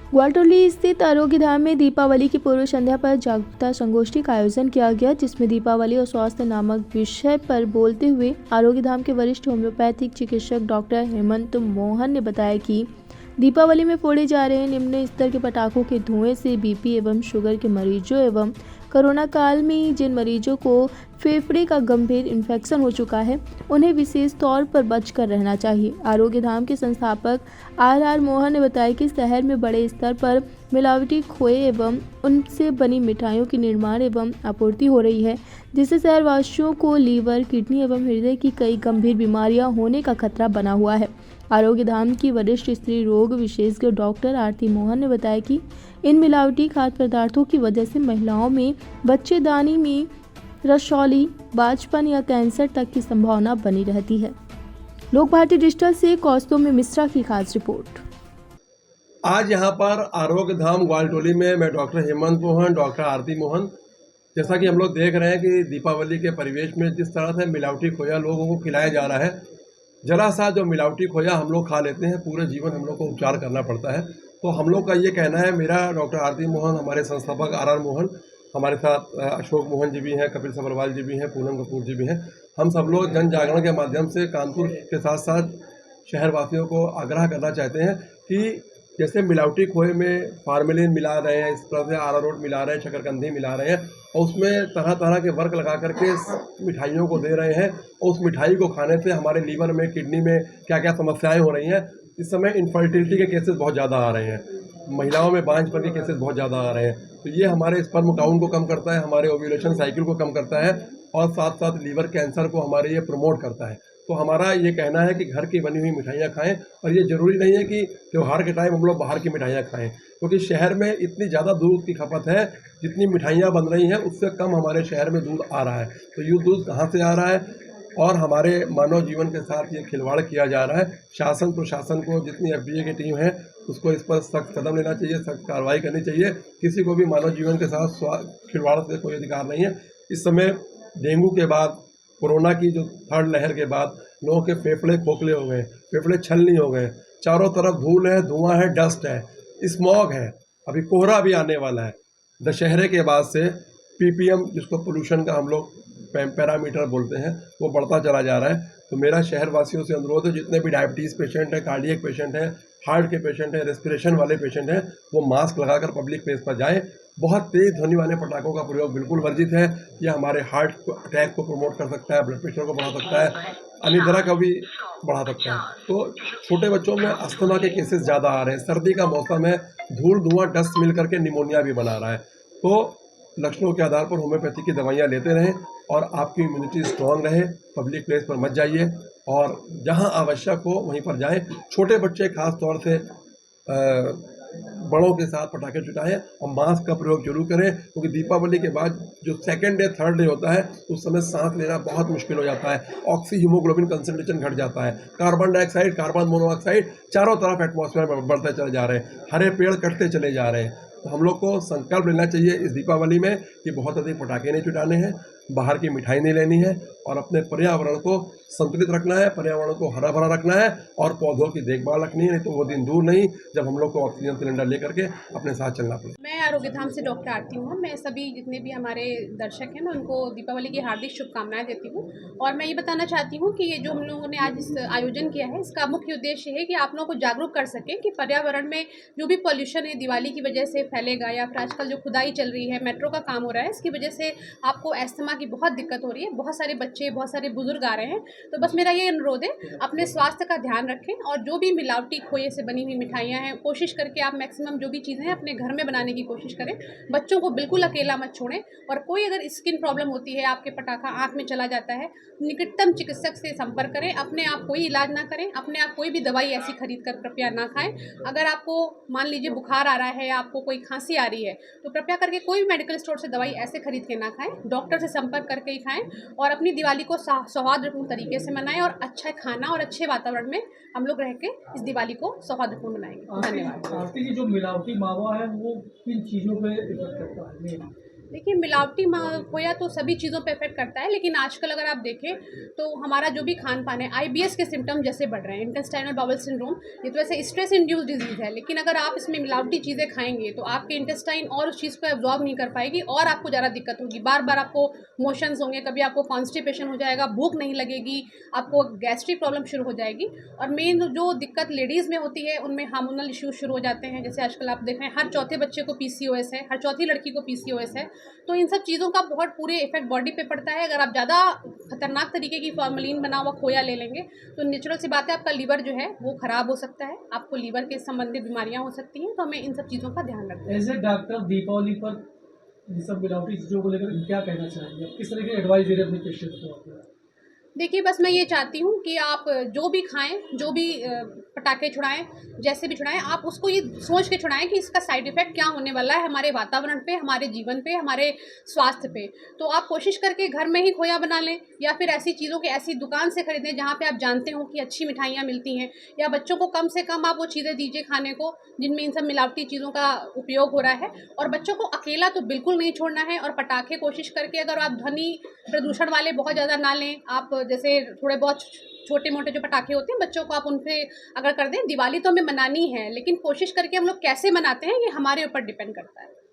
ग्वालटोली स्थित आरोग्य धाम में दीपावली की पूर्व संध्या पर जागरूकता संगोष्ठी का आयोजन किया गया, जिसमें दीपावली और स्वास्थ्य नामक विषय पर बोलते हुए आरोग्य धाम के वरिष्ठ होम्योपैथिक चिकित्सक डॉक्टर हेमंत मोहन ने बताया कि दीपावली में फोड़े जा रहे निम्न स्तर के पटाखों के धुएं से बीपी एवं शुगर के मरीजों एवं कोरोना काल में जिन मरीजों को फेफड़े का गंभीर इन्फेक्शन हो चुका है, उन्हें विशेष तौर पर बचकर रहना चाहिए। आरोग्य धाम के संस्थापक आर मोहन ने बताया कि शहर में बड़े स्तर पर मिलावटी खोए एवं उनसे बनी मिठाइयों की निर्माण एवं आपूर्ति हो रही है, जिससे शहरवासियों को लीवर, किडनी एवं हृदय की कई गंभीर बीमारियां होने का खतरा बना हुआ है। आरोग्य धाम की वरिष्ठ स्त्री रोग विशेषज्ञ डॉक्टर आरती मोहन ने बताया कि इन मिलावटी खाद्य पदार्थों की वजह से महिलाओं में बच्चेदानी में रसौली, बांझपन या कैंसर तक की संभावना बनी रहती है। लोक भारती डिजिटल से कौस्तुभ मिश्रा की खास रिपोर्ट। आज यहाँ पर आरोग्य धाम ग्वालटोली में मैं डॉक्टर हेमंत मोहन, डॉक्टर आरती मोहन, जैसा कि हम लोग देख रहे हैं कि दीपावली के परिवेश में जिस तरह से मिलावटी खोया लोगों को खिलाया जा रहा है, जरा सा जो मिलावटी खोया हम लोग खा लेते हैं, पूरे जीवन हम लोग को उपचार करना पड़ता है। तो हम लोग का ये कहना है, मेरा डॉक्टर आरती मोहन, हमारे संस्थापक आर मोहन, हमारे साथ अशोक मोहन जी भी हैं, कपिल सब्रवाल जी भी हैं, पूनम कपूर जी भी हैं। हम सब लोग जन जागरण के माध्यम से कानपुर के साथ साथ शहरवासियों को आग्रह करना चाहते हैं कि जैसे मिलावटी खोए में फार्मेलिन मिला रहे हैं, इस तरह से अरारोट मिला रहे हैं, शकरकंदी मिला रहे हैं और उसमें तरह तरह के वर्क लगा करके मिठाइयों को दे रहे हैं और उस मिठाई को खाने से हमारे लीवर में, किडनी में क्या क्या समस्याएं हो रही हैं। इस समय इनफर्टिलिटी के केसेस बहुत ज़्यादा आ रहे हैं, महिलाओं में बांझपन के केसेस बहुत ज़्यादा आ रहे हैं। तो ये हमारे स्पर्म काउंट को कम करता है, हमारे ओव्यूलेशन साइकिल को कम करता है और साथ साथ लीवर कैंसर को हमारे ये प्रमोट करता है। तो हमारा ये कहना है कि घर की बनी हुई मिठाइयाँ खाएं और ये ज़रूरी नहीं है कि त्योहार के टाइम हम लोग बाहर की मिठाइयाँ खाएं, क्योंकि शहर में इतनी ज़्यादा दूध की खपत है, जितनी मिठाइयाँ बन रही हैं उससे कम हमारे शहर में दूध आ रहा है। तो ये दूध कहाँ से आ रहा है और हमारे मानव जीवन के साथ ये खिलवाड़ किया जा रहा है। शासन प्रशासन को, जितनी एफडीए की टीम है, उसको इस पर सख्त कदम लेना चाहिए, सख्त कार्रवाई करनी चाहिए। किसी को भी मानव जीवन के साथ खिलवाड़ से कोई अधिकार नहीं है। इस समय डेंगू के बाद, कोरोना की जो थर्ड लहर के बाद लोगों के फेफड़े खोखले हो गए, फेफड़े छलनी हो गए, चारों तरफ धूल है, धुआं है, डस्ट है, स्मॉग है, अभी कोहरा भी आने वाला है। दशहरे के बाद से पीपीएम, जिसको पोल्यूशन का हम लोग पैरामीटर बोलते हैं, वो बढ़ता चला जा रहा है। तो मेरा शहर वासियों से अनुरोध है, जितने भी डायबिटीज़ पेशेंट हैं, कार्डियक पेशेंट हैं, हार्ट के पेशेंट हैं, रेस्पिरेशन वाले पेशेंट हैं, वो मास्क लगाकर पब्लिक प्लेस पर जाएं। बहुत तेज़ ध्वनि वाले पटाखों का प्रयोग बिल्कुल वर्जित है। यह हमारे हार्ट को, अटैक को प्रमोट कर सकता है, ब्लड प्रेशर को बढ़ा सकता है, अनिद्रा का भी बढ़ा सकता है। तो छोटे बच्चों में अस्थमा के केसेस ज़्यादा आ रहे हैं, सर्दी का मौसम है, धूल धुआं डस्ट मिल करके निमोनिया भी बना रहा है। तो लक्षणों के आधार पर होम्योपैथी की दवाइयाँ लेते रहें और आपकी इम्यूनिटी स्ट्रांग रहे। पब्लिक प्लेस पर मत जाइए और जहां आवश्यक हो वहीं पर जाएं। छोटे बच्चे खास तौर से बड़ों के साथ पटाखे छुटाएं और मास्क का प्रयोग जरूर करें, क्योंकि दीपावली के बाद जो सेकेंड डे, थर्ड डे होता है, उस समय सांस लेना बहुत मुश्किल हो जाता है, ऑक्सी हीमोग्लोबिन कंसंट्रेशन घट जाता है, कार्बन डाइऑक्साइड, कार्बन मोनोऑक्साइड चारों तरफ एटमॉस्फेयर में बढ़ते चले जा रहे हैं, हरे पेड़ कटते चले जा रहे हैं। तो हम लोग को संकल्प लेना चाहिए इस दीपावली में कि बहुत अधिक पटाखे नहीं छुटाने हैं, बाहर की मिठाई नहीं लेनी है और अपने पर्यावरण को संतुलित रखना है, पर्यावरण को हरा भरा रखना है और पौधों की देखभाल रखनी है। नहीं तो वो दिन दूर नहीं जब हम लोग को ऑक्सीजन सिलेंडर लेकर के अपने साथ चलना पड़े। मैं आरोग्य धाम से डॉक्टर आरती हूँ। मैं सभी जितने भी हमारे दर्शक हैं, मैं उनको दीपावली की हार्दिक शुभकामनाएं देती हूँ। और मैं ये बताना चाहती हूँ कि ये जो हम लोगों ने आज इस आयोजन किया है, इसका मुख्य उद्देश्य है कि आप लोगों को जागरूक कर सकें कि पर्यावरण में जो भी पॉल्यूशन है दिवाली की वजह से फैलेगा, या फिर आजकल जो खुदाई चल रही है, मेट्रो का काम हो रहा है, इसकी वजह से आपको अस्थमा की बहुत दिक्कत हो रही है, बहुत सारे बच्चे, बहुत सारे बुजुर्ग आ रहे हैं। तो बस मेरा ये अनुरोध है, अपने स्वास्थ्य का ध्यान रखें और जो भी मिलावटी खोए से बनी हुई मिठाइयाँ हैं, कोशिश करके आप मैक्सिमम जो भी चीज़ें हैं अपने घर में बनाने की कोशिश करें। बच्चों को बिल्कुल अकेला मत छोड़ें। और कोई अगर स्किन प्रॉब्लम होती है, आपके पटाखा आँख में चला जाता है, निकटतम चिकित्सक से संपर्क करें। अपने आप कोई इलाज ना करें, अपने आप कोई भी दवाई ऐसी खरीद कर कृपया ना खाएं। अगर आपको मान लीजिए बुखार आ रहा है या आपको कोई खांसी आ रही है, तो कृपया करके कोई भी मेडिकल स्टोर से दवाई ऐसे खरीद के ना खाएं, डॉक्टर से संपर्क करके ही खाएं। और अपनी दिवाली को सौहार्दपूर्ण तरीके से मनाएं और अच्छा खाना और अच्छे वातावरण में हम लोग रह के इस दिवाली को सौहार्दपूर्ण मनाएंगे। धन्यवाद। आरती जी, जो मिलावटी मावा है वो किन चीज़ों पे इफेक्ट करता है? देखिए मिलावटी खोया तो सभी चीज़ों पे इफेक्ट करता है, लेकिन आजकल अगर आप देखें तो हमारा जो भी खान पान है, आईबीएस के सिम्टम जैसे बढ़ रहे हैं, इंटेस्टाइनल बाउल सिंड्रोम, ये तो वैसे स्ट्रेस इंड्यूस डिजीज़ है, लेकिन अगर आप इसमें मिलावटी चीज़ें खाएंगे तो आपके इंटेस्टाइन और उस चीज़ को एब्जॉर्ब नहीं कर पाएगी और आपको ज़्यादा दिक्कत होगी, बार बार आपको मोशंस होंगे, कभी आपको कॉन्स्टिपेशन हो जाएगा, भूख नहीं लगेगी, आपको गैस्ट्रिक प्रॉब्लम शुरू हो जाएगी। और मेन जो दिक्कत लेडीज़ में होती है उनमें हार्मोनल इश्यूज शुरू हो जाते हैं, जैसे आजकल आप देख रहे हैं हर चौथे बच्चे को पीसीओएस है, हर चौथी लड़की को पीसीओएस है। तो इन सब चीज़ों का बहुत पूरे इफेक्ट बॉडी पे पड़ता है। अगर आप ज़्यादा खतरनाक तरीके की फॉर्मलिन बना हुआ खोया ले लेंगे तो नेचुरल सी बात है आपका लीवर जो है वो ख़राब हो सकता है, आपको लीवर के संबंधित बीमारियां हो सकती हैं। तो हमें इन सब चीज़ों का ध्यान रखना है। एज ए डॉक्टर दीपावली पर ये सब मिलावटी चीज़ों को लेकर क्या कहना चाहेंगे? आप किस तरह की एडवाइस दे रहे हैं अपने पेशेंट को आप? देखिए बस मैं ये चाहती हूँ कि आप जो भी खाएं, जो भी पटाखे छुड़ाएं, जैसे भी छुड़ाएं, आप उसको ये सोच के छुड़ाएं कि इसका साइड इफ़ेक्ट क्या होने वाला है हमारे वातावरण पे, हमारे जीवन पे, हमारे स्वास्थ्य पे। तो आप कोशिश करके घर में ही खोया बना लें या फिर ऐसी चीज़ों के ऐसी दुकान से खरीदें जहाँ पे आप जानते हो कि अच्छी मिठाइयाँ मिलती हैं, या बच्चों को कम से कम आप वो चीज़ें दीजिए खाने को जिनमें इन सब मिलावटी चीज़ों का उपयोग हो रहा है। और बच्चों को अकेला तो बिल्कुल नहीं छोड़ना है। और पटाखे कोशिश करके अगर आप ध्वनि प्रदूषण वाले बहुत ज़्यादा ना लें, आप जैसे थोड़े बहुत छोटे मोटे जो पटाखे होते हैं बच्चों को आप उन पे अगर कर दें। दिवाली तो हमें मनानी है, लेकिन कोशिश करके हम लोग कैसे मनाते हैं ये हमारे ऊपर डिपेंड करता है।